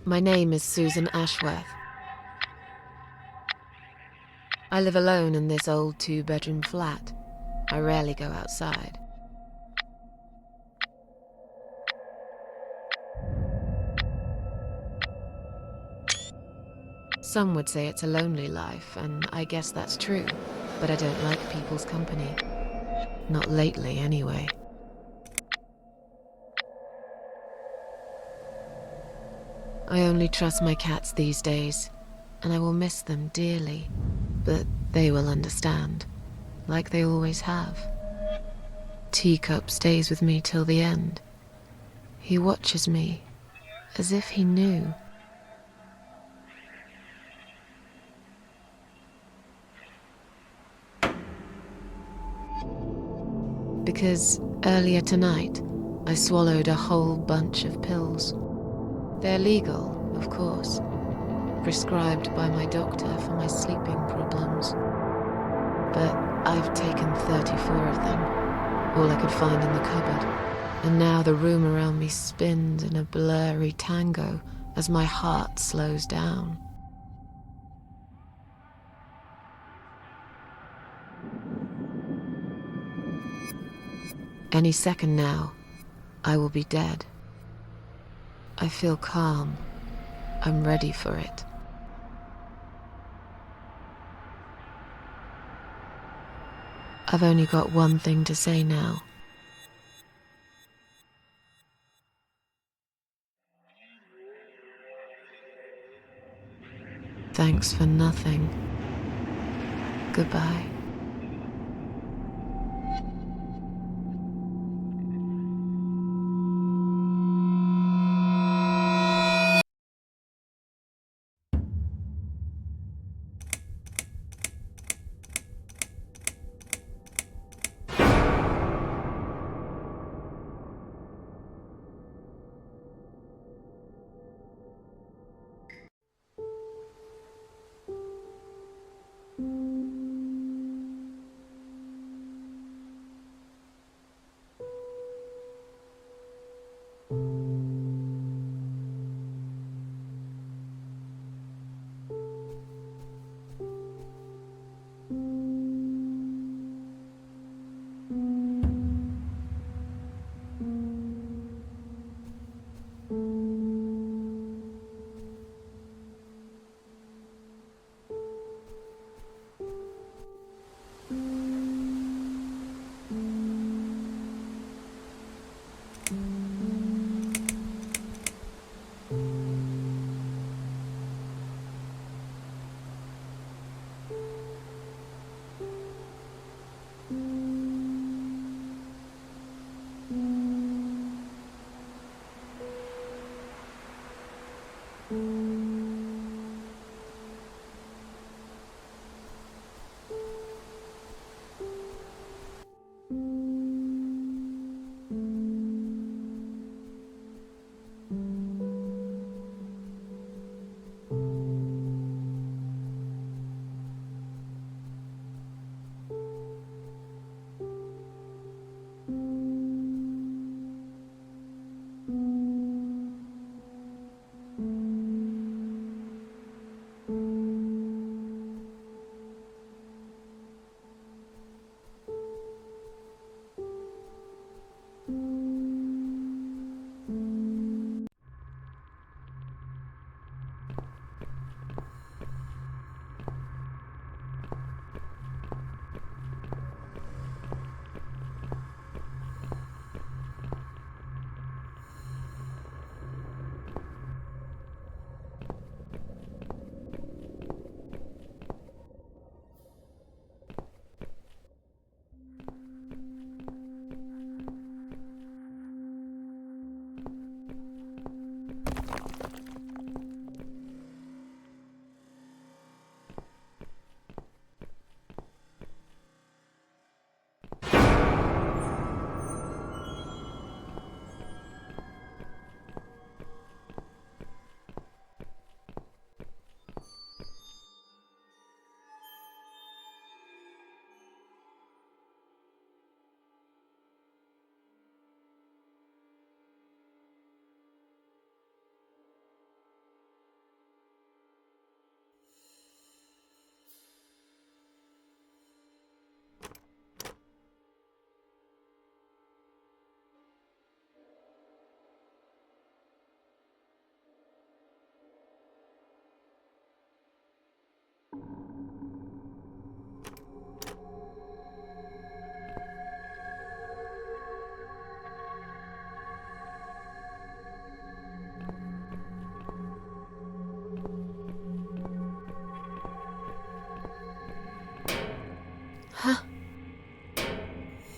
My name is Susan Ashworth. I live alone in this old two-bedroom flat. I rarely go outside. Some would say it's a lonely life, and I guess that's true, but I don't like people's company. Not lately, anyway. I only trust my cats these days, and I will miss them dearly, but they will understand, like they always have. Teacup stays with me till the end. He watches me, as if he knew. Because earlier tonight, I swallowed a whole bunch of pills. They're legal, of course, prescribed by my doctor for my sleeping problems. But I've taken 34 of them, all I could find in the cupboard. And now the room around me spins in a blurry tango as my heart slows down. Any second now, I will be dead. I feel calm. I'm ready for it. I've only got one thing to say now. Thanks for nothing. Goodbye.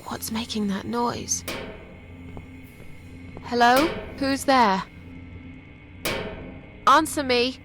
What's making that noise? Hello? Who's there? Answer me!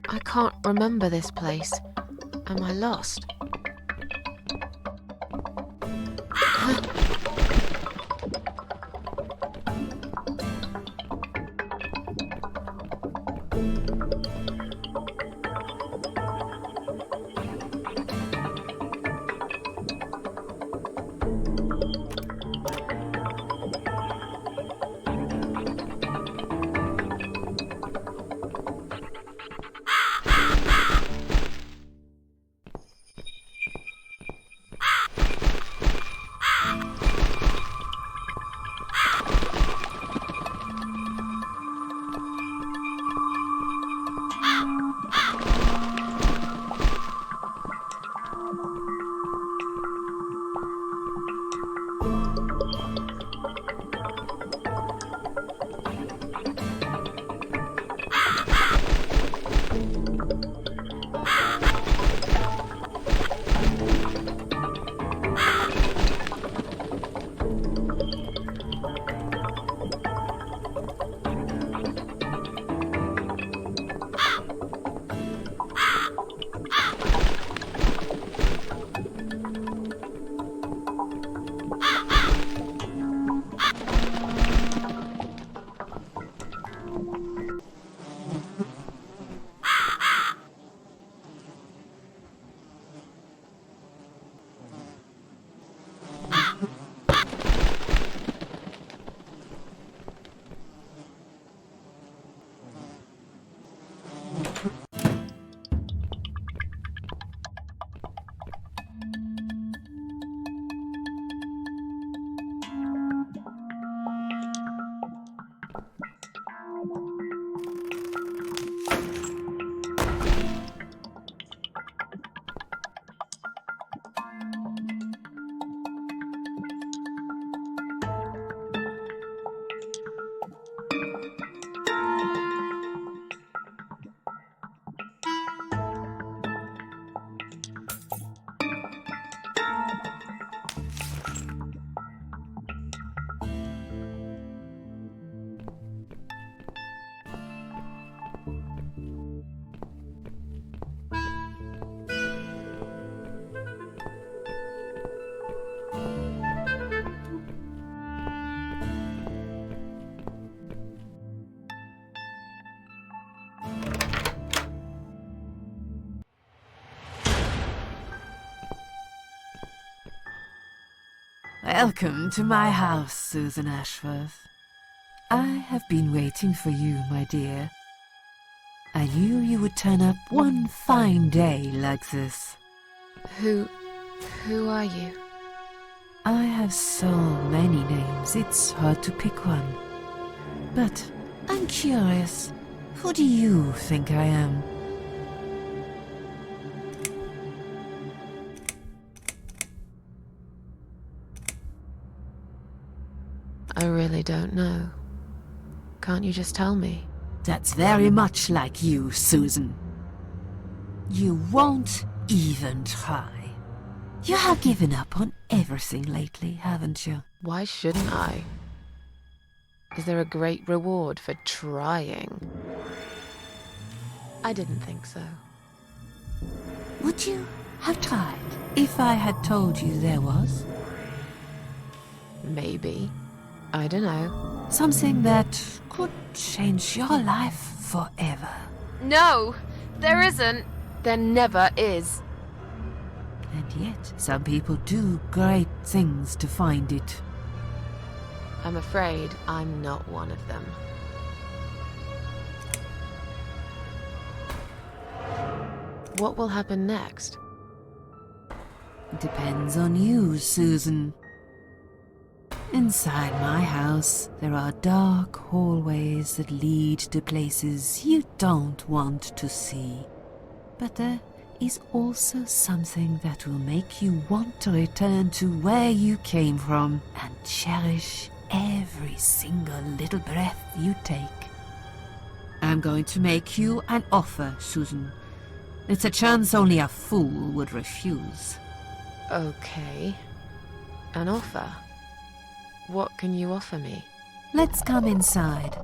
I can't remember this place. Am I lost? Welcome to my house, Susan Ashworth. I have been waiting for you, my dear. I knew you would turn up one fine day like this. Who are you? I have so many names, it's hard to pick one. But I'm curious, who do you think I am? I really don't know. Can't you just tell me? That's very much like you, Susan. You won't even try. You have given up on everything lately, haven't you? Why shouldn't I? Is there a great reward for trying? I didn't think so. Would you have tried if I had told you there was? Maybe. I don't know. Something that could change your life forever. No! There isn't! There never is. And yet, some people do great things to find it. I'm afraid I'm not one of them. What will happen next? Depends on you, Susan. Inside my house, there are dark hallways that lead to places you don't want to see. But there is also something that will make you want to return to where you came from and cherish every single little breath you take. I'm going to make you an offer, Susan. It's a chance only a fool would refuse. Okay. An offer? What can you offer me? Let's come inside.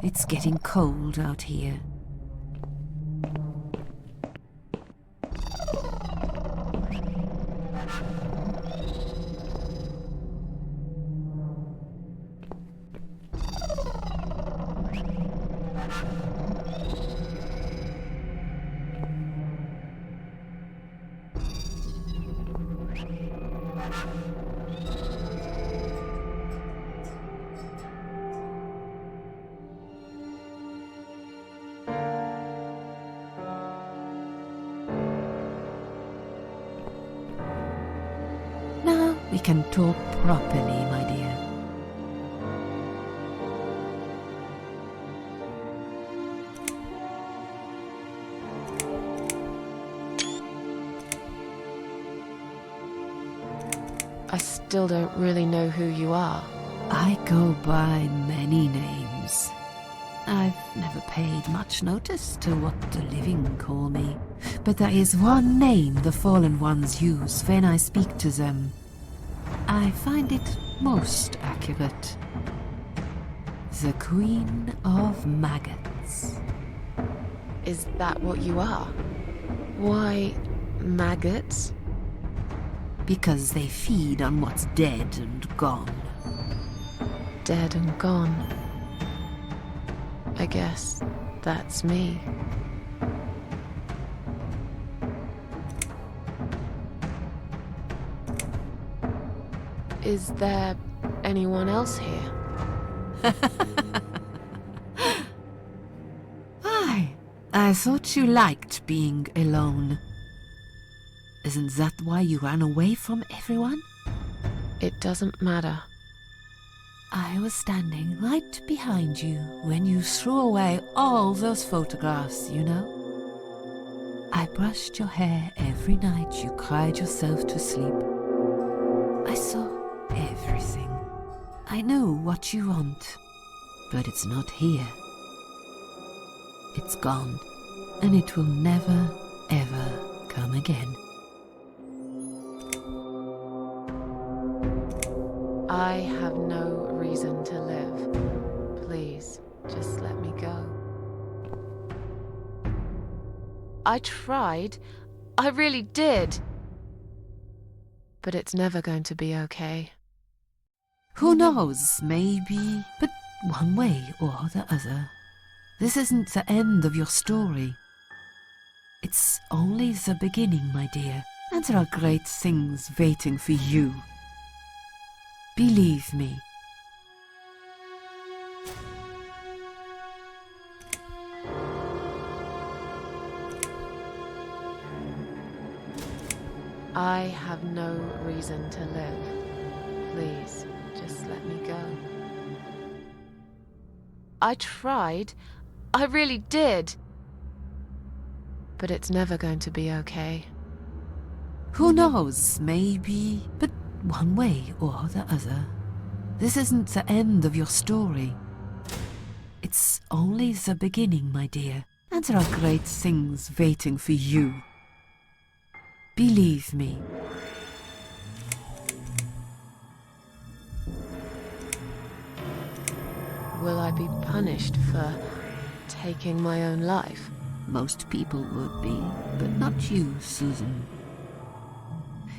It's getting cold out here. Now we can talk properly, my dear. I still don't really know who you are. I go by many names. I've never paid much notice to what the living call me, but there is one name the fallen ones use when I speak to them. I find it most accurate. The Queen of Maggots. Is that what you are? Why, maggots? Because they feed on what's dead and gone. Dead and gone. I guess that's me. Is there anyone else here? I thought you liked being alone. Isn't that why you ran away from everyone? It doesn't matter. I was standing right behind you when you threw away all those photographs, you know? I brushed your hair every night you cried yourself to sleep. I saw everything. I knew what you want, but it's not here. It's gone, and it will never, ever come again. I have no reason to live. Please, just let me go. I tried. I really did. But it's never going to be okay. Who knows, maybe, but one way or the other. This isn't the end of your story. It's only the beginning, my dear, and there are great things waiting for you. Believe me. I have no reason to live. Please, just let me go. I tried. I really did. But it's never going to be okay. Who knows, maybe, but one way or the other. This isn't the end of your story. It's only the beginning, my dear, and there are great things waiting for you. Believe me. Will I be punished for taking my own life? Most people would be, but not you, Susan.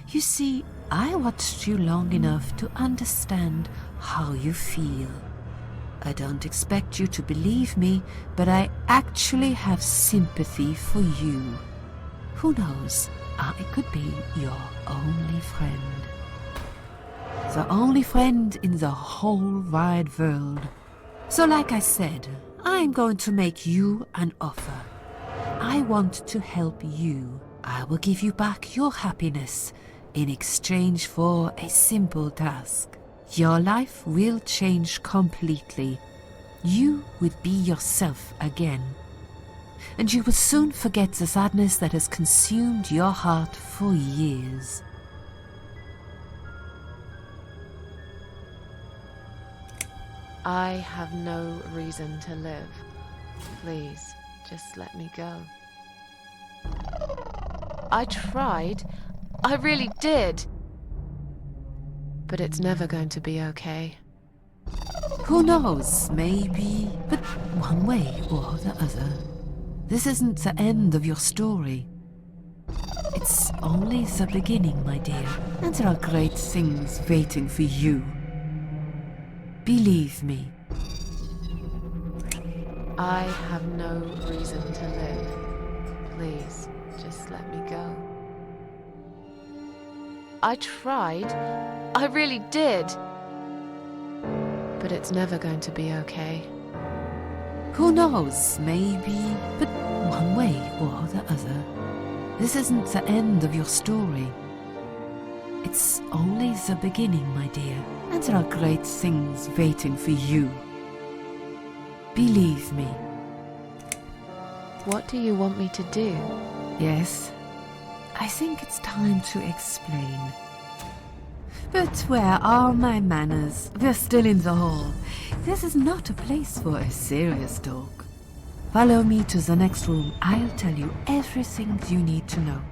You see, I watched you long enough to understand how you feel. I don't expect you to believe me, but I actually have sympathy for you. Who knows, I could be your only friend. The only friend in the whole wide world. So like I said, I'm going to make you an offer. I want to help you. I will give you back your happiness in exchange for a simple task. Your life will change completely. You will be yourself again. And you will soon forget the sadness that has consumed your heart for years. I have no reason to live. Please, just let me go. I tried. I really did. But it's never going to be okay. Who knows, maybe, but one way or the other. This isn't the end of your story. It's only the beginning, my dear, and there are great things waiting for you. Believe me. I have no reason to live. Please, just let me go. I tried. I really did. But it's never going to be okay. Who knows, maybe, but one way or the other. This isn't the end of your story. It's only the beginning, my dear, and there are great things waiting for you. Believe me. What do you want me to do? Yes, I think it's time to explain. But where are my manners? We're still in the hall. This is not a place for a serious talk. Follow me to the next room. I'll tell you everything you need to know.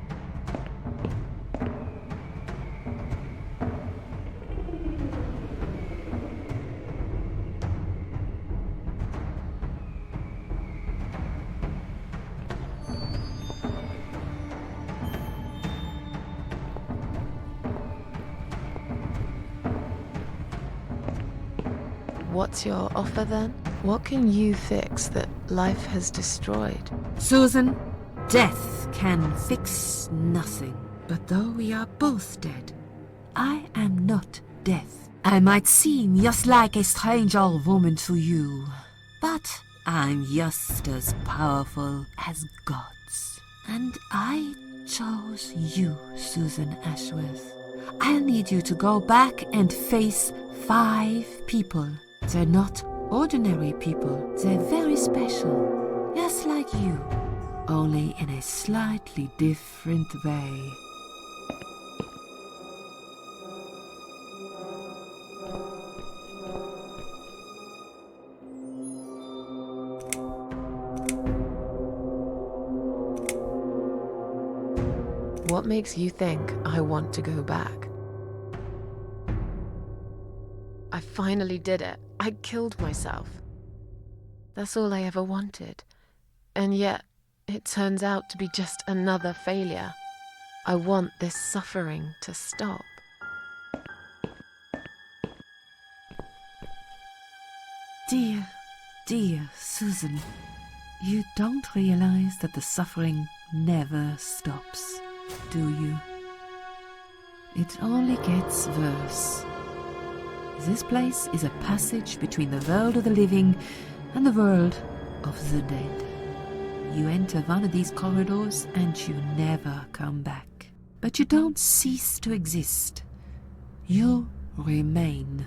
What's your offer then? What can you fix that life has destroyed? Susan, death can fix nothing. But though we are both dead, I am not death. I might seem just like a strange old woman to you, but I'm just as powerful as gods. And I chose you, Susan Ashworth. I'll need you to go back and face 5 people. They're not ordinary people. They're very special, just like you, only in a slightly different way. What makes you think I want to go back? I finally did it. I killed myself. That's all I ever wanted. And yet, it turns out to be just another failure. I want this suffering to stop. Dear, dear Susan, you don't realize that the suffering never stops, do you? It only gets worse. This place is a passage between the world of the living and the world of the dead. You enter one of these corridors and you never come back. But you don't cease to exist. You remain.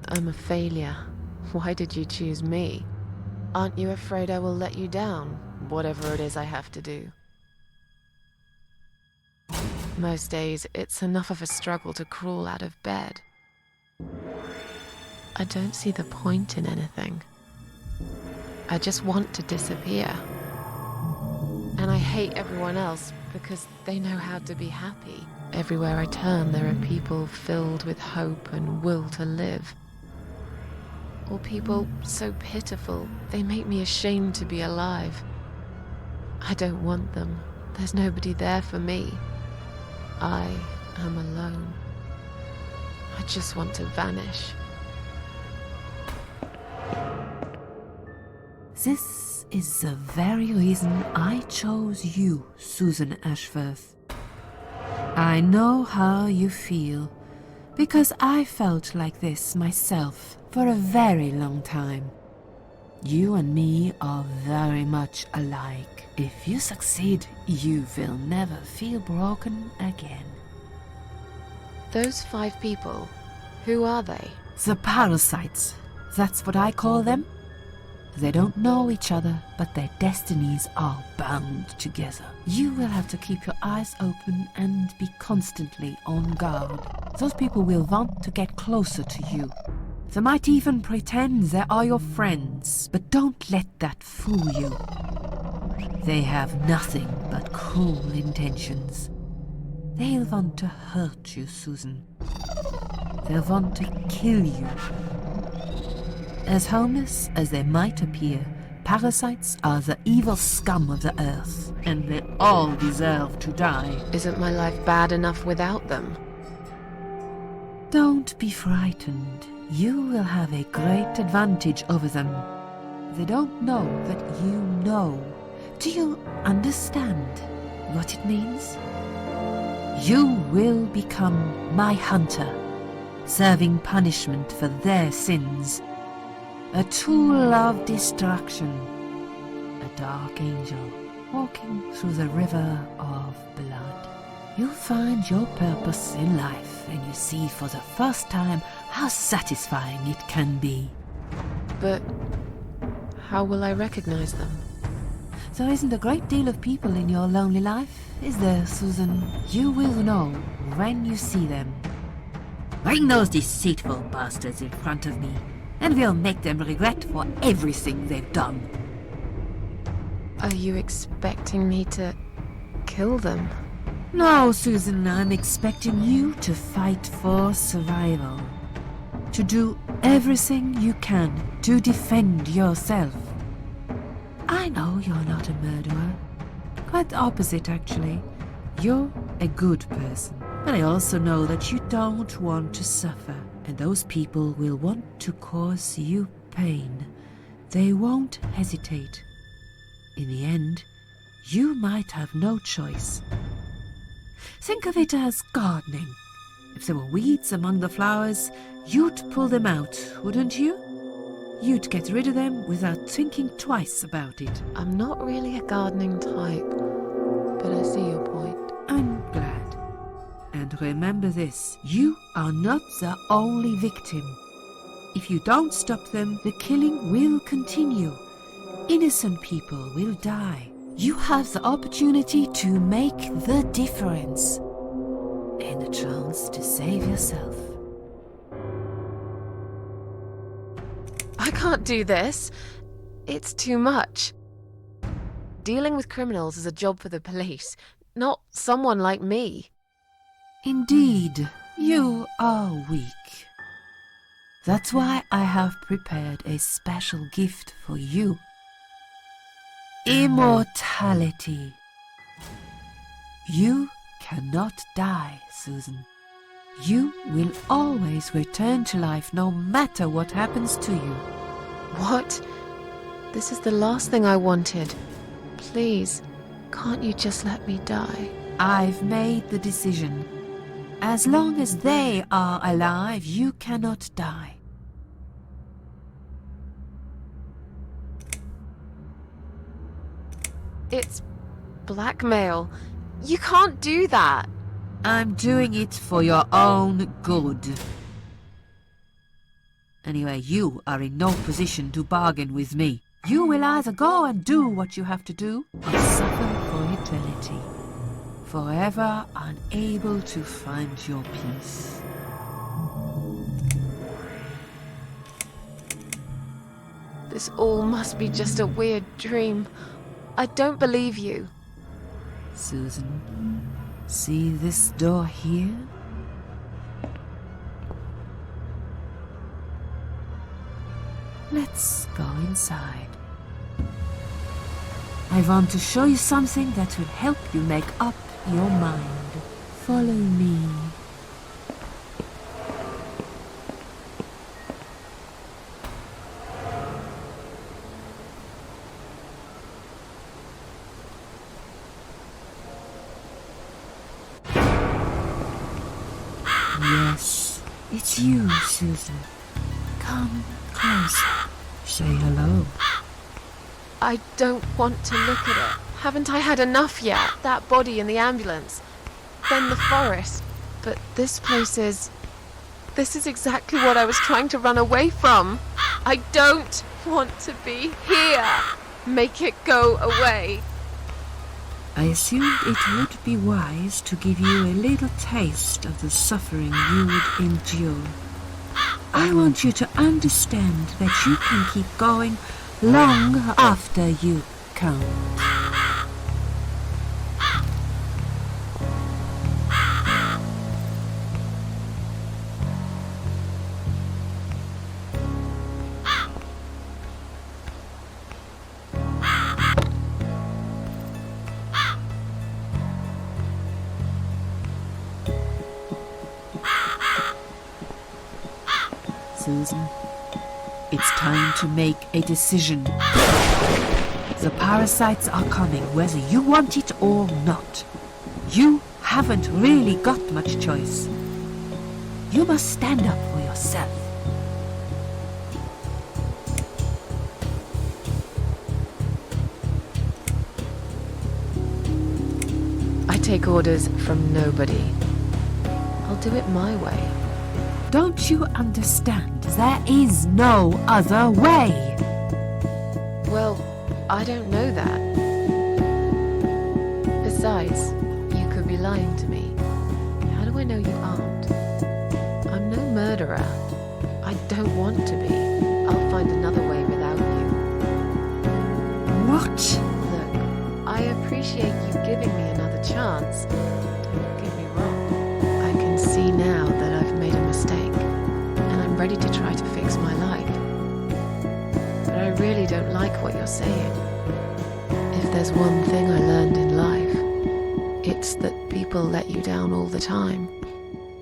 I'm a failure. Why did you choose me? Aren't you afraid I will let you down, whatever it is I have to do? Most days, it's enough of a struggle to crawl out of bed. I don't see the point in anything. I just want to disappear. And I hate everyone else because they know how to be happy. Everywhere I turn, there are people filled with hope and will to live. Or people so pitiful, they make me ashamed to be alive. I don't want them. There's nobody there for me. I am alone. I just want to vanish. This is the very reason I chose you, Susan Ashworth. I know how you feel, because I felt like this myself for a very long time. You and me are very much alike. If you succeed, you will never feel broken again. Those 5 people, who are they? The parasites, that's what I call them. They don't know each other, but their destinies are bound together. You will have to keep your eyes open and be constantly on guard. Those people will want to get closer to you. They might even pretend they are your friends, but don't let that fool you. They have nothing but cruel intentions. They'll want to hurt you, Susan. They want to kill you. As harmless as they might appear, parasites are the evil scum of the earth, and they all deserve to die. Isn't my life bad enough without them? Don't be frightened. You will have a great advantage over them. They don't know that you know. Do you understand what it means? You will become my hunter, serving punishment for their sins. A tool of destruction. A dark angel walking through the river of blood. You find your purpose in life, and you see for the first time how satisfying it can be. But how will I recognize them? There isn't a great deal of people in your lonely life, is there, Susan? You will know when you see them. Bring those deceitful bastards in front of me, and we'll make them regret for everything they've done. Are you expecting me to kill them? No, Susan, I'm expecting you to fight for survival. To do everything you can to defend yourself. I know you're not a murderer. Quite the opposite, actually. You're a good person. But I also know that you don't want to suffer, and those people will want to cause you pain. They won't hesitate. In the end, you might have no choice. Think of it as gardening. If there were weeds among the flowers, you'd pull them out, wouldn't you? You'd get rid of them without thinking twice about it. I'm not really a gardening type, but I see your point. I'm glad. And remember this, you are not the only victim. If you don't stop them, the killing will continue. Innocent people will die. You have the opportunity to make the difference. And a chance to save yourself. I can't do this. It's too much. Dealing with criminals is a job for the police, not someone like me. Indeed, you are weak. That's why I have prepared a special gift for you. Immortality. You cannot die, Susan. You will always return to life no matter what happens to you. What? This is the last thing I wanted. Please, can't you just let me die? I've made the decision. As long as they are alive, you cannot die. It's blackmail. You can't do that. I'm doing it for your own good. Anyway, you are in no position to bargain with me. You will either go and do what you have to do, or suffer for eternity. Forever unable to find your peace. This all must be just a weird dream. I don't believe you. Susan, see this door here? Let's go inside. I want to show you something that will help you make up your mind. Follow me. Yes, it's you, Susan. Come closer. Say hello. I don't want to look at it. Haven't I had enough yet? That body in the ambulance. Then the forest. But this place is... This is exactly what I was trying to run away from. I don't want to be here. Make it go away. I assumed it would be wise to give you a little taste of the suffering you would endure. I want you to understand that you can keep going long after you can't. Susan. It's time to make a decision. The parasites are coming, whether you want it or not. You haven't really got much choice. You must stand up for yourself. I take orders from nobody. I'll do it my way. Don't you understand? There is no other way. Well, I don't know that. Besides, you could be lying to me. How do I know you aren't? I'm no murderer. I don't want to be. I'll find another way without you. What? Look, I appreciate you giving me another chance. Don't get me wrong. I can see now that I've made a mistake, and I'm ready to try to fix my life. But I really don't like what you're saying. If there's one thing I learned in life, it's that people let you down all the time.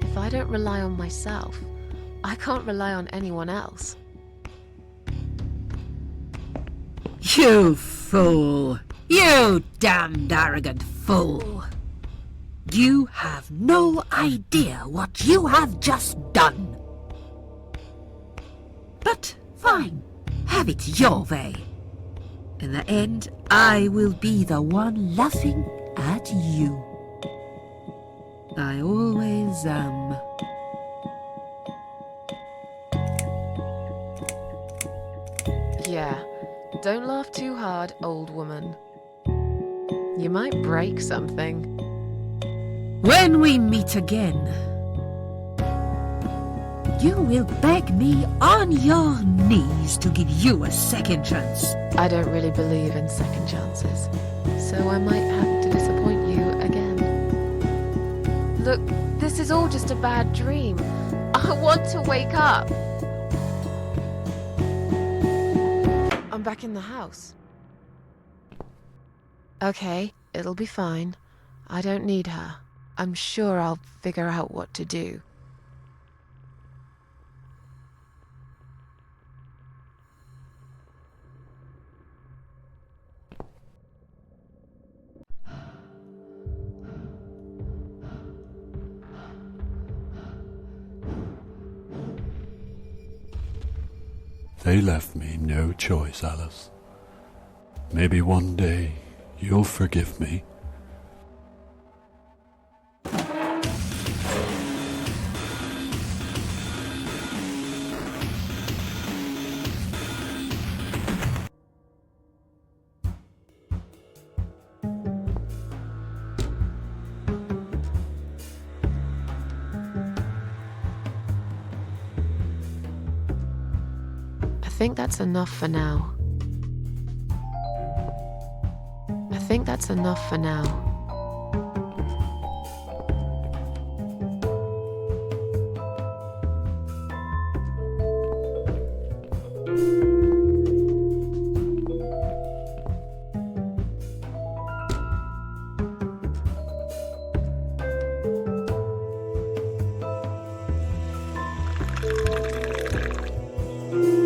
If I don't rely on myself, I can't rely on anyone else. You fool! You damned arrogant fool! You have no idea what you have just done. But fine, have it your way. In the end, I will be the one laughing at you. I always am. Yeah, don't laugh too hard, old woman. You might break something. When we meet again, you will beg me on your knees to give you a second chance. I don't really believe in second chances, so I might have to disappoint you again. Look, this is all just a bad dream. I want to wake up. I'm back in the house. Okay, it'll be fine. I don't need her. I'm sure I'll figure out what to do. They left me no choice, Alice. Maybe one day you'll forgive me. I think that's enough for now.